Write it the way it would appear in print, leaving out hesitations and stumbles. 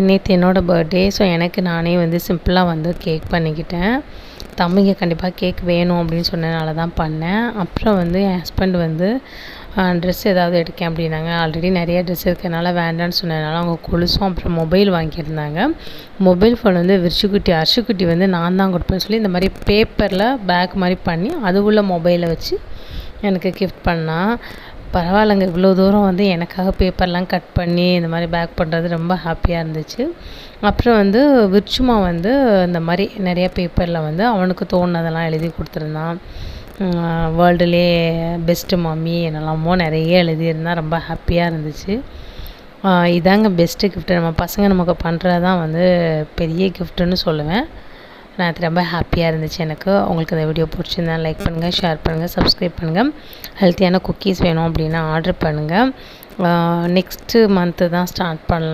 நேற்று என்னோடய birthday. So எனக்கு நானே வந்து சிம்பிளாக வந்து கேக் பண்ணிக்கிட்டேன். தம்பிக்கு கண்டிப்பாக கேக் வேணும் அப்படின்னு சொன்னதுனால தான் பண்ணேன். அப்புறம் வந்து என் ஹஸ்பண்ட் வந்து ட்ரெஸ் ஏதாவது எடுக்கேன் அப்படின்னாங்க. ஆல்ரெடி நிறைய ட்ரெஸ் இருக்கிறதுனால வேண்டான்னு சொன்னதுனால அவங்க கொலுசும் அப்புறம் மொபைல் வாங்கியிருந்தாங்க. மொபைல் ஃபோன் வந்து அர்ஷுக்குட்டி வந்து நான் தான் கொடுப்பேன்னு சொல்லி இந்த மாதிரி பேப்பரில் பேக் மாதிரி பண்ணி அது உள்ள மொபைலை வச்சு எனக்கு கிஃப்ட் பண்ணான். பரவாயில்லைங்க, இவ்வளோ தூரம் வந்து எனக்காக பேப்பர்லாம் கட் பண்ணி இந்த மாதிரி பேக் பண்ணுறது ரொம்ப ஹாப்பியாக இருந்துச்சு. அப்புறம் வந்து விர்ச்சுமா வந்து இந்த மாதிரி நிறைய பேப்பரில் வந்து அவனுக்கு தோணுனதெல்லாம் எழுதி கொடுத்துருந்தான். வேர்ல்டுலே பெஸ்ட்டு மம்மி என்னெல்லாமோ நிறைய எழுதியிருந்தான். ரொம்ப ஹாப்பியாக இருந்துச்சு. இதாங்க பெஸ்ட்டு கிஃப்ட்டு. நம்ம பசங்க நமக்கு பண்ணுறது தான் வந்து பெரிய கிஃப்ட்டுன்னு சொல்லுவேன். நான் அது ரொம்ப ஹாப்பியாக இருந்துச்சு எனக்கு. உங்களுக்கு இந்த வீடியோ பிடிச்சிருந்தா லைக் பண்ணுங்கள், ஷேர் பண்ணுங்கள், சப்ஸ்கிரைப் பண்ணுங்கள். ஹெல்த்தியான குக்கீஸ் வேணும் அப்படின்னா ஆர்டர் பண்ணுங்கள். நெக்ஸ்ட்டு மந்த்து தான் ஸ்டார்ட் பண்ணலாம்.